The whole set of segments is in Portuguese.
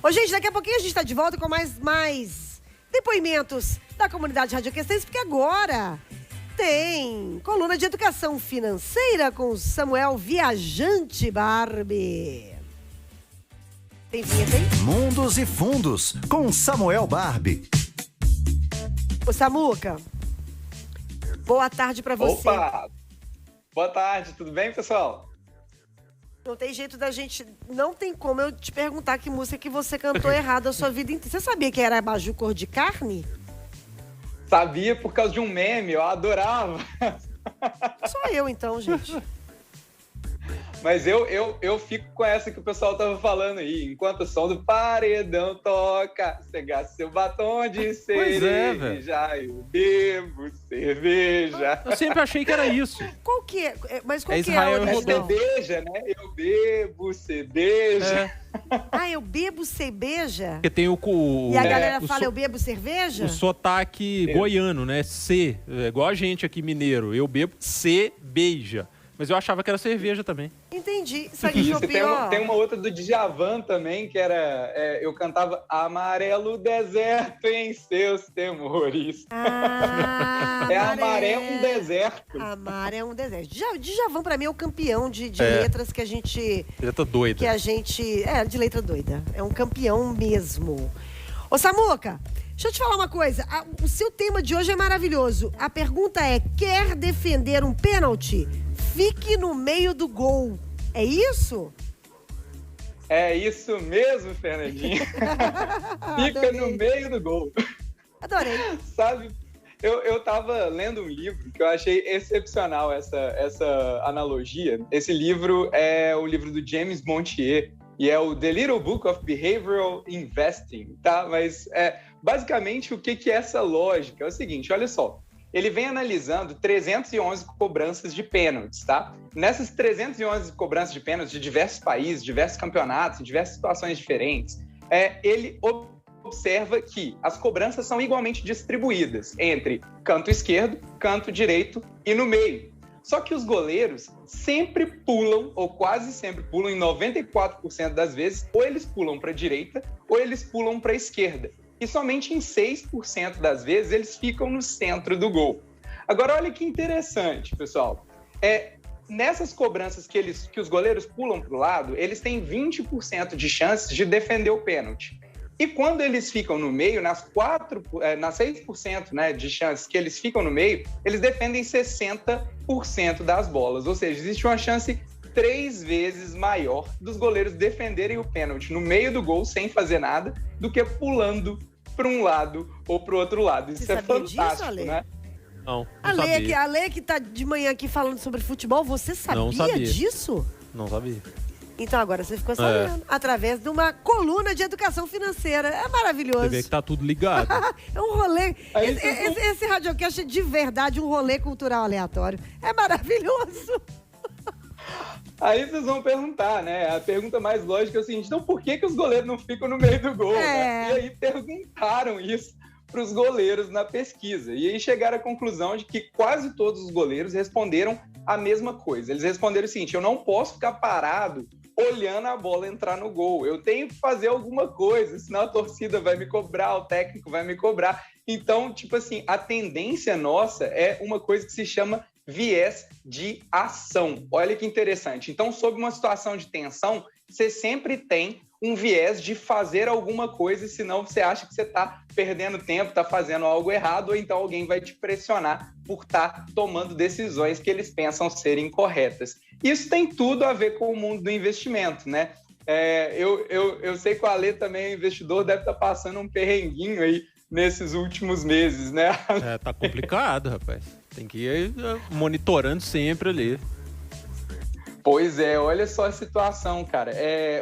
Ô, gente, daqui a pouquinho a gente tá de volta com mais depoimentos da comunidade radioquestense, porque agora tem coluna de educação financeira com Samuel Viajante Barbie. Tem vinheta, hein? Mundos e Fundos, com Samuel Barbie. Ô, Samuca, boa tarde pra você. Opa! Boa tarde, tudo bem, pessoal? Não tem jeito da gente... Não tem como eu te perguntar que música que você cantou errado a sua vida inteira. Você sabia que era Abajur Cor de Carne? Sabia por causa de um meme, eu adorava. Só eu, então, gente. Mas eu fico com essa que o pessoal tava falando aí. Enquanto o som do paredão toca, você gasta seu batom de cerveja, eu bebo cerveja. Eu sempre achei que era isso. Qual que é? Mas qual que é Israel a É original? cerveja, né? Eu bebo cerveja. Ah, eu bebo cerveja? Porque tem E a galera o fala, eu bebo cerveja? o sotaque goiano, né? C. É igual a gente aqui, mineiro. Eu bebo beija. Mas eu achava que era cerveja também. Entendi. Isso aqui Isso, foi pior. tem uma outra do Djavan também, que era... eu cantava Amarelo Deserto em seus temores. É amarelo um deserto. Amar é um deserto. Djavan, pra mim, é o campeão de letras que a gente... Letra doida. de letra doida. É um campeão mesmo. Ô, Samuca, deixa eu te falar uma coisa. O seu tema de hoje é maravilhoso. A pergunta é, quer defender um pênalti? Fique no meio do gol. É isso? É isso mesmo, Fernandinho. Fica no meio do gol. Adorei. Sabe, eu tava lendo um livro que eu achei excepcional essa analogia. Esse livro é o livro do James Montier e é o The Little Book of Behavioral Investing, tá? Mas basicamente o que é essa lógica? É o seguinte, olha só. Ele vem analisando 311 cobranças de pênaltis, tá? Nessas 311 cobranças de pênaltis de diversos países, diversos campeonatos, em diversas situações diferentes, ele observa que as cobranças são igualmente distribuídas entre canto esquerdo, canto direito e no meio. Só que os goleiros sempre pulam, ou quase sempre pulam, em 94% das vezes, ou eles pulam para a direita ou eles pulam para a esquerda. E somente em 6% das vezes eles ficam no centro do gol. Agora, olha que interessante, pessoal. Nessas cobranças que os goleiros pulam para o lado, eles têm 20% de chances de defender o pênalti. E quando eles ficam no meio, nas 6%, né, de chances que eles ficam no meio, eles defendem 60% das bolas. Ou seja, existe uma chance 3 vezes maior dos goleiros defenderem o pênalti no meio do gol sem fazer nada do que pulando para um lado ou para o outro lado. Isso Você é sabia fantástico, disso, Ale? né? Não A sabia. Lê que tá de manhã aqui falando sobre futebol, você sabia disso? Não sabia. Então agora você ficou sabendo. Através de uma coluna de educação financeira. É maravilhoso. Você vê que tá tudo ligado. É um rolê. Esse radiocast é de verdade um rolê cultural aleatório. É maravilhoso. Aí vocês vão perguntar, né? A pergunta mais lógica é o seguinte, então por que os goleiros não ficam no meio do gol? Né? E aí perguntaram isso para os goleiros na pesquisa. E aí chegaram à conclusão de que quase todos os goleiros responderam a mesma coisa. Eles responderam o seguinte, eu não posso ficar parado olhando a bola entrar no gol. Eu tenho que fazer alguma coisa, senão a torcida vai me cobrar, o técnico vai me cobrar. Então, tipo assim, a tendência nossa é uma coisa que se chama viés de ação. Olha que interessante. Então, sob uma situação de tensão, você sempre tem um viés de fazer alguma coisa, senão você acha que você está perdendo tempo, está fazendo algo errado, ou então alguém vai te pressionar por estar tomando decisões que eles pensam serem corretas. Isso tem tudo a ver com o mundo do investimento, né? Eu sei que o Ale também, investidor, deve estar passando um perrenguinho aí nesses últimos meses, né? Tá complicado, rapaz. Tem que ir monitorando sempre ali. Pois é, olha só a situação, cara.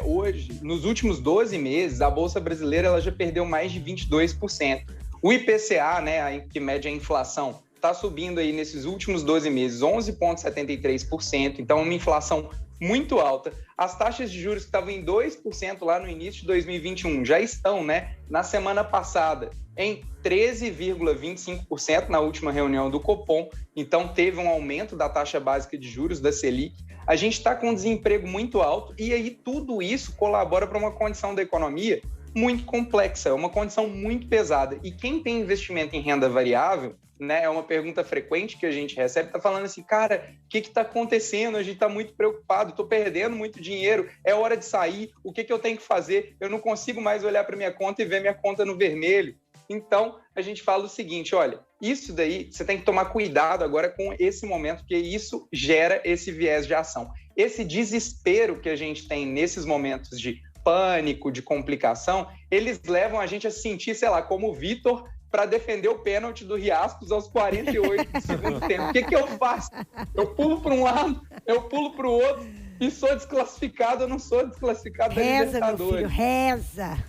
Hoje, nos últimos 12 meses, a Bolsa Brasileira ela já perdeu mais de 22%. O IPCA, né, que mede a inflação, está subindo aí nesses últimos 12 meses 11,73%. Então, uma inflação muito alta. As taxas de juros que estavam em 2% lá no início de 2021 já estão, né, na semana passada, em 13,25% na última reunião do Copom. Então, teve um aumento da taxa básica de juros da Selic. A gente está com um desemprego muito alto e aí tudo isso colabora para uma condição da economia muito complexa, é uma condição muito pesada. E quem tem investimento em renda variável, né, é uma pergunta frequente que a gente recebe, está falando assim, cara, o que está acontecendo? A gente está muito preocupado, estou perdendo muito dinheiro, é hora de sair, o que eu tenho que fazer? Eu não consigo mais olhar para minha conta e ver minha conta no vermelho. Então, a gente fala o seguinte, olha, isso daí, você tem que tomar cuidado agora com esse momento, porque isso gera esse viés de ação. Esse desespero que a gente tem nesses momentos de pânico, de complicação, eles levam a gente a se sentir, sei lá, como o Vitor para defender o pênalti do Riascos aos 48 do segundo tempo. O que eu faço? Eu pulo para um lado, eu pulo para o outro e sou desclassificado ou não sou desclassificado da Libertadores. Meu filho, reza.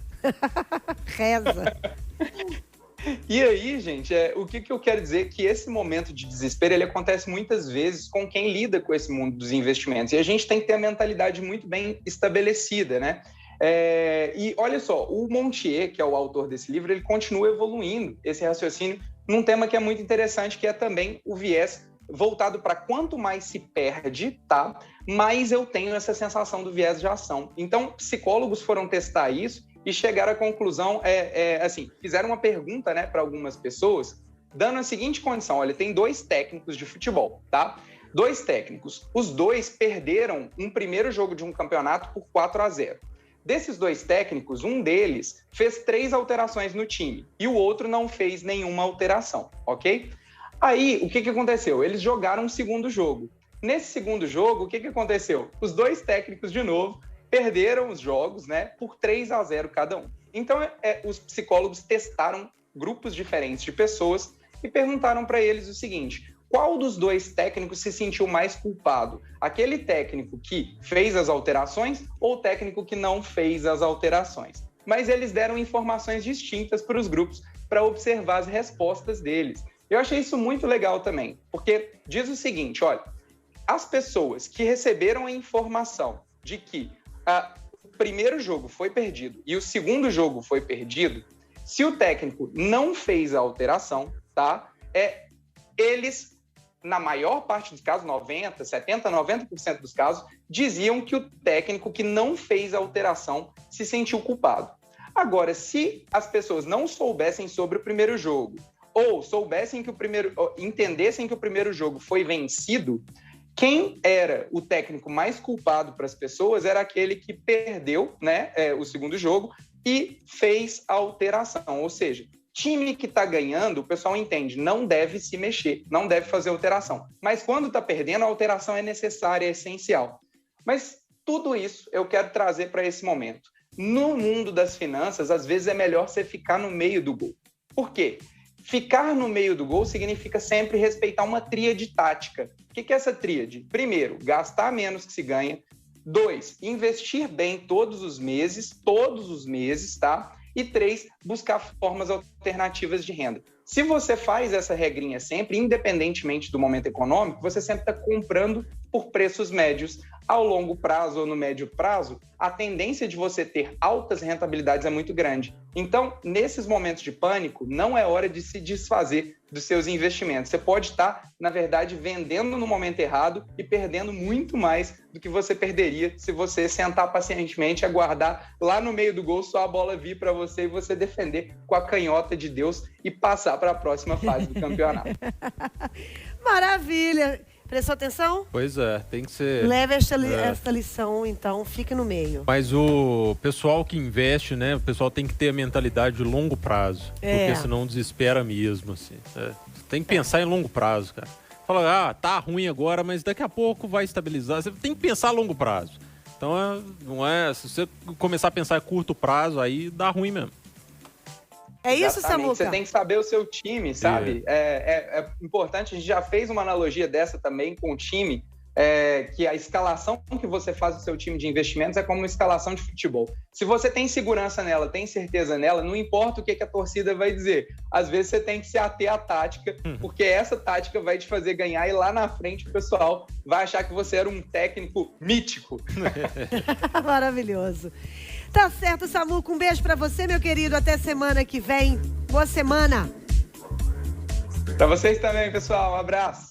Reza. E aí, gente, o que eu quero dizer? Que esse momento de desespero, ele acontece muitas vezes com quem lida com esse mundo dos investimentos. E a gente tem que ter a mentalidade muito bem estabelecida, né? E olha só, o Montier, que é o autor desse livro, ele continua evoluindo esse raciocínio num tema que é muito interessante, que é também o viés voltado para quanto mais se perde, tá? Mais eu tenho essa sensação do viés de ação. Então, psicólogos foram testar isso e chegaram à conclusão, assim, fizeram uma pergunta, né, para algumas pessoas, dando a seguinte condição, olha, tem 2 técnicos de futebol, tá? 2 técnicos, os 2 perderam um primeiro jogo de um campeonato por 4-0. Desses 2 técnicos, um deles fez 3 alterações no time e o outro não fez nenhuma alteração, ok? Aí, o que aconteceu? Eles jogaram um segundo jogo. Nesse segundo jogo, o que aconteceu? Os 2 técnicos, de novo, perderam os jogos, né, por 3-0 cada um. Então, os psicólogos testaram grupos diferentes de pessoas e perguntaram para eles o seguinte, qual dos 2 técnicos se sentiu mais culpado? Aquele técnico que fez as alterações ou o técnico que não fez as alterações? Mas eles deram informações distintas para os grupos para observar as respostas deles. Eu achei isso muito legal também, porque diz o seguinte, olha, as pessoas que receberam a informação de que o primeiro jogo foi perdido e o segundo jogo foi perdido, se o técnico não fez a alteração, tá? Eles, na maior parte dos casos, 90%, 70%, 90% dos casos, diziam que o técnico que não fez a alteração se sentiu culpado. Agora, se as pessoas não soubessem sobre o primeiro jogo ou soubessem que entendessem que o primeiro jogo foi vencido, quem era o técnico mais culpado para as pessoas era aquele que perdeu, né, o segundo jogo e fez a alteração. Ou seja, time que está ganhando, o pessoal entende, não deve se mexer, não deve fazer alteração. Mas quando está perdendo, a alteração é necessária, é essencial. Mas tudo isso eu quero trazer para esse momento. No mundo das finanças, às vezes é melhor você ficar no meio do gol. Por quê? Ficar no meio do gol significa sempre respeitar uma tríade tática. O que é essa tríade? Primeiro, gastar menos que se ganha. 2, investir bem todos os meses, tá? E 3, buscar formas alternativas de renda. Se você faz essa regrinha sempre, independentemente do momento econômico, você sempre está comprando por preços médios. Ao longo prazo ou no médio prazo, a tendência de você ter altas rentabilidades é muito grande. Então, nesses momentos de pânico, não é hora de se desfazer dos seus investimentos. Você pode estar, na verdade, vendendo no momento errado e perdendo muito mais do que você perderia se você sentar pacientemente, aguardar lá no meio do gol só a bola vir para você e você defender com a canhota de Deus e passar para a próxima fase do campeonato. Maravilha! Prestou atenção? Pois é, tem que ser... Leve esta lição, então, fique no meio. Mas o pessoal que investe, né, o pessoal tem que ter a mentalidade de longo prazo. Porque senão desespera mesmo, assim. Tem que pensar em longo prazo, cara. Fala, tá ruim agora, mas daqui a pouco vai estabilizar. Você tem que pensar a longo prazo. Então, não é... Se você começar a pensar a curto prazo, aí dá ruim mesmo. É isso, Samuca? Você tem que saber o seu time, sabe? É importante, a gente já fez uma analogia dessa também com o time, que a escalação que você faz do seu time de investimentos é como uma escalação de futebol. Se você tem segurança nela, tem certeza nela, não importa o que a torcida vai dizer. Às vezes você tem que se ater à tática, porque essa tática vai te fazer ganhar e lá na frente o pessoal vai achar que você era um técnico mítico. Maravilhoso. Tá certo, Samuca. Um beijo pra você, meu querido. Até semana que vem. Boa semana. Pra vocês também, pessoal. Um abraço.